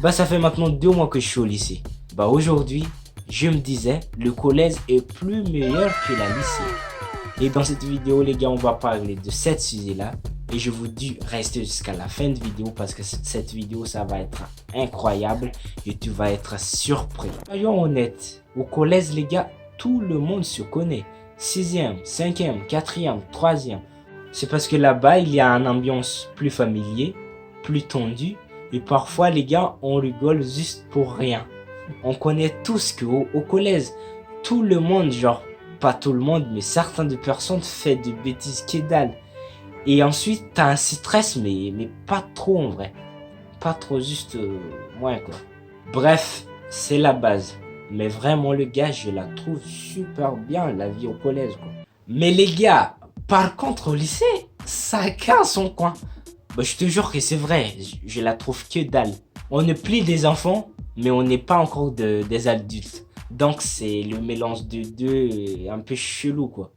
Bah ça fait maintenant 2 mois que je suis au lycée. Bah aujourd'hui, je me disais, le collège est plus meilleur que la lycée. Et dans cette vidéo les gars, on va parler de cette sujet-là. Et je vous dis, restez jusqu'à la fin de vidéo parce que cette vidéo, ça va être incroyable et tu vas être surpris. Soyons honnêtes, au collège les gars, tout le monde se connaît. 6e, 5e, 4e, 3e. C'est parce que là-bas, il y a une ambiance plus familier, plus tendue. Et parfois les gars, on rigole juste pour rien. On connaît tous qu'au collège, tout le monde, genre, pas tout le monde, mais certaines personnes font des bêtises que dalle. Et ensuite, t'as un stress, mais pas trop en vrai. Pas trop, juste moins quoi. Bref, c'est la base. Mais vraiment, le gars, je la trouve super bien, la vie au collège quoi. Mais les gars, par contre, au lycée, chacun son coin. Bah, je te jure que c'est vrai, je la trouve que dalle. On est plus des enfants, mais on n'est pas encore des adultes. Donc, c'est le mélange de deux, un peu chelou quoi.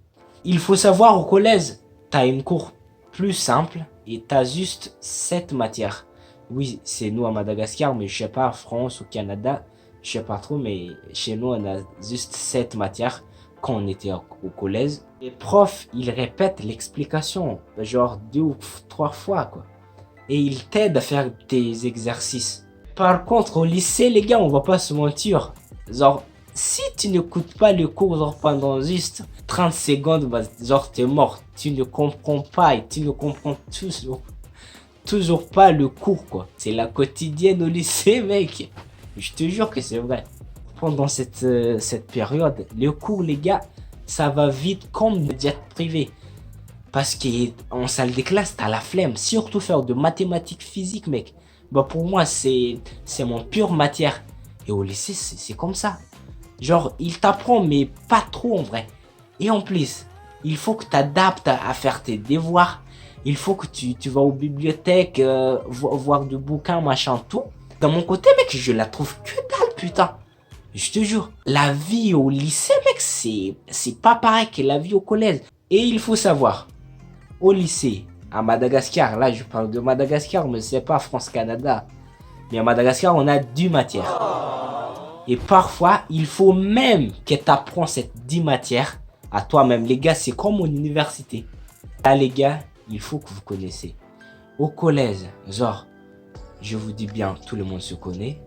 Il faut savoir, au collège, t'as une cour plus simple et t'as juste 7 matières. Oui, c'est nous à Madagascar, mais je sais pas, en France ou Canada, je sais pas trop, mais chez nous, on a juste 7 matières quand on était au collège. Les profs, ils répètent l'explication, genre 2 ou 3 fois, quoi. Et ils t'aident à faire tes exercices. Par contre, au lycée, les gars, on va pas se mentir. Genre, si tu n'écoutes pas le cours genre, pendant juste 30 secondes, bah, genre t'es mort. Tu ne comprends pas et tu ne comprends toujours pas le cours quoi. C'est la quotidienne au lycée mec. Je te jure que c'est vrai. Pendant cette période, le cours les gars, ça va vite comme le jet privé. Parce qu'en salle de classe, t'as la flemme. Surtout faire de mathématiques physiques mec. Bah pour moi c'est mon pure matière. Et au lycée c'est comme ça. Genre, il t'apprend, mais pas trop en vrai. Et en plus, il faut que tu adaptes à faire tes devoirs. Il faut que tu vas aux bibliothèques, voir du bouquin, machin, tout. Dans mon côté, mec, je la trouve que dalle, putain. Je te jure, la vie au lycée, mec, c'est pas pareil que la vie au collège. Et il faut savoir, au lycée, à Madagascar, là, je parle de Madagascar, mais c'est pas France-Canada. Mais à Madagascar, on a 2 matières. Et parfois, il faut même que tu apprends cette 10 matières à toi-même. Les gars, c'est comme mon université. Là, les gars, il faut que vous connaissez. Au collège, genre, je vous dis bien, tout le monde se connaît.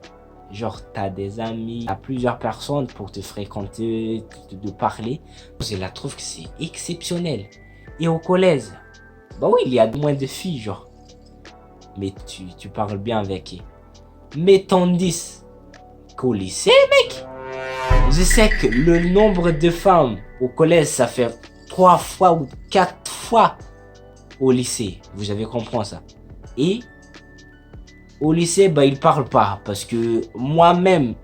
Genre, tu as des amis, à plusieurs personnes pour te fréquenter, de parler. Je la trouve que c'est exceptionnel. Et au collège, bah oui, il y a moins de filles, genre. Mais tu parles bien avec eux. Mais tandis qu'au lycée, mec, je sais que le nombre de femmes au collège, ça fait 3 fois ou 4 fois au lycée. Vous avez compris ça. Et au lycée, bah, ils parlent pas. Parce que moi-même,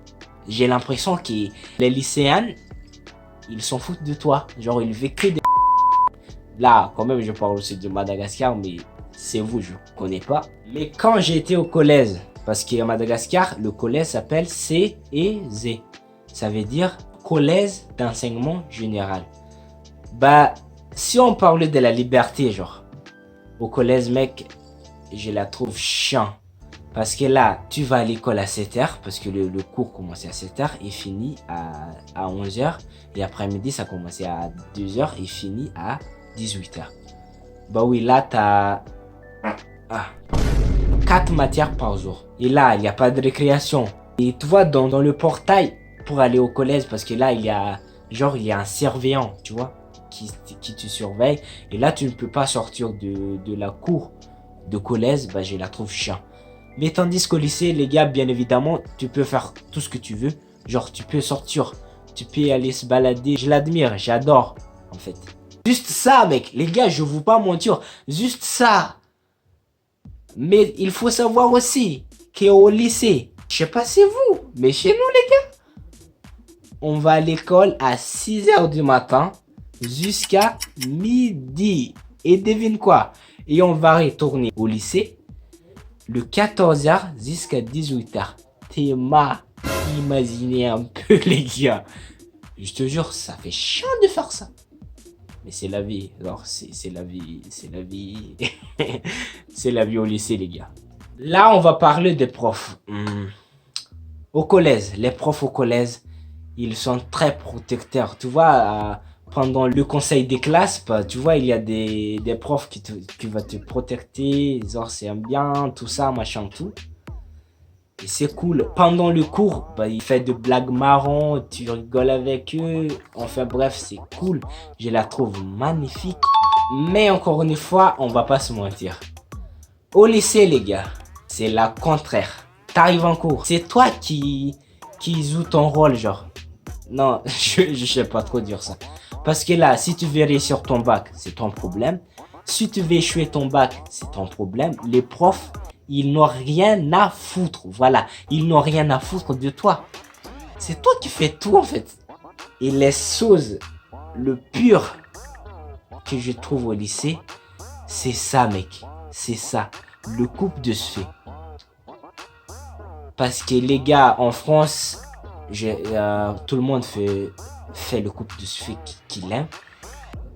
j'ai l'impression que les lycéens, ils s'en foutent de toi. Genre, ils veulent que des... Là, quand même, je parle aussi de Madagascar, mais c'est vous, je connais pas. Mais quand j'étais au collège, parce qu'à Madagascar, le collège s'appelle CEZ. Ça veut dire collège d'enseignement général. Bah, si on parlait de la liberté, genre, au collège, mec, je la trouve chiant. Parce que là, tu vas à l'école à 7h, parce que le cours commençait à 7h et finit à 11h. Et après-midi, ça commençait à 2h et finit à 18h. Bah oui, là, t'as 4 matières par jour. Et là, il n'y a pas de récréation. Et tu vois, dans le portail, pour aller au collège, parce que là, il y a un surveillant, tu vois, qui te surveille. Et là, tu ne peux pas sortir de la cour de collège, bah, je la trouve chiant. Mais tandis qu'au lycée, les gars, bien évidemment, tu peux faire tout ce que tu veux. Genre, tu peux sortir, tu peux aller se balader. Je l'admire, j'adore, en fait. Juste ça, mec. Les gars, je ne vous pas mentir. Juste ça. Mais il faut savoir aussi qu'au lycée, je sais pas c'est vous, mais chez nous, les gars, on va à l'école à 6h du matin jusqu'à midi. Et devine quoi? Et on va retourner au lycée le 14h jusqu'à 18h. Imaginez un peu, les gars. Je te jure, ça fait chiant de faire ça. Mais c'est la vie. Alors, c'est la vie. C'est la vie. C'est la vie au lycée, les gars. Là, on va parler des profs. Au collège, les profs au collège, ils sont très protecteurs. Tu vois, pendant le conseil des classes, bah, tu vois, il y a des profs qui vont te protéger, genre c'est bien, tout ça, machin, tout. Et c'est cool. Pendant le cours, bah, il fait de blagues marrantes, tu rigoles avec eux. Enfin bref, c'est cool. Je la trouve magnifique. Mais encore une fois, on va pas se mentir. Au lycée, les gars, c'est la contraire. T'arrives en cours, c'est toi qui joue ton rôle, genre. Non, je sais pas trop dire ça. Parce que là, si tu veux réussir ton bac, c'est ton problème. Si tu veux échouer ton bac, c'est ton problème. Les profs, ils n'ont rien à foutre. Voilà, ils n'ont rien à foutre de toi. C'est toi qui fais tout, en fait. Et les choses le pire que je trouve au lycée, c'est ça, mec. C'est ça. Le couple de cheveux. Parce que les gars, en France, tout le monde fait le couple de cheveux qu'il aime.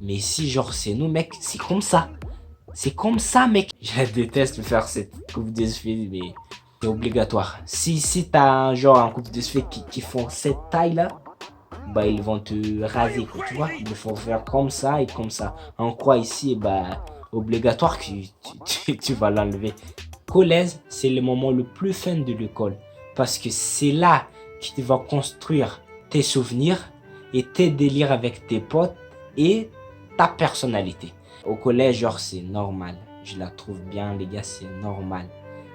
Mais si, genre, c'est nous, mec, c'est comme ça. C'est comme ça, mec. Je déteste faire cette coupe de cheveux, mais c'est obligatoire. Si t'as genre un couple de cheveux qui font cette taille-là, bah ils vont te raser, quoi, tu vois. Il faut faire comme ça et comme ça. En quoi ici, bah obligatoire que tu vas l'enlever. Collège, c'est le moment le plus fun de l'école. Parce que c'est là que tu vas construire tes souvenirs et tes délires avec tes potes et ta personnalité. Au collège, genre, c'est normal. Je la trouve bien, les gars, c'est normal.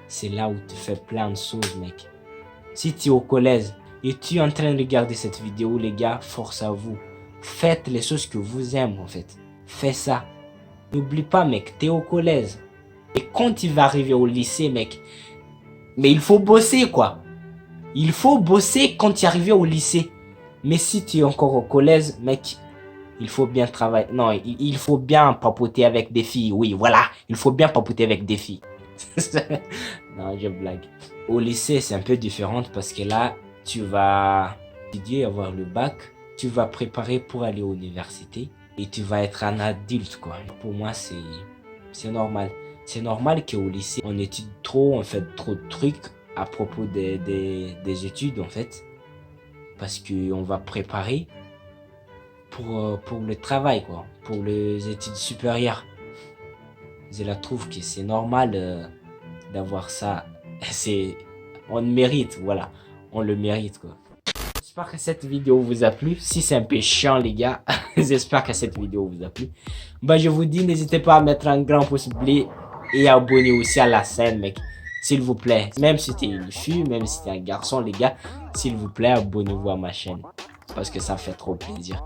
C'est là où tu fais plein de choses, mec. Si tu es au collège et tu es en train de regarder cette vidéo, les gars, force à vous. Faites les choses que vous aimez, en fait. Fais ça. N'oublie pas, mec, tu es au collège. Et quand tu vas arriver au lycée, mec, mais il faut bosser, quoi. Il faut bosser quand tu es arrivé au lycée. Mais si tu es encore au collège, mec, il faut bien travailler. Non, il faut bien papoter avec des filles. Oui, voilà. Il faut bien papoter avec des filles. Non, je blague. Au lycée, c'est un peu différent parce que là, tu vas étudier, avoir le bac. Tu vas préparer pour aller à l'université. Et tu vas être un adulte, quoi. Pour moi, c'est normal. C'est normal qu'au lycée, on étudie trop, on fait trop de trucs à propos des études, en fait. Parce qu'on va préparer pour le travail, quoi, pour les études supérieures. Je la trouve que c'est normal d'avoir ça. On le mérite, voilà, on le mérite, quoi. J'espère que cette vidéo vous a plu. Si c'est un peu chiant, les gars, j'espère que cette vidéo vous a plu. Bah, je vous dis, n'hésitez pas à mettre un grand pouce bleu et abonnez aussi à la chaîne, mec. S'il vous plaît, même si t'es une fille, même si t'es un garçon, les gars, s'il vous plaît, abonnez-vous à ma chaîne. Parce que ça fait trop plaisir.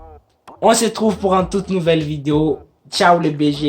On se retrouve pour une toute nouvelle vidéo. Ciao les BG.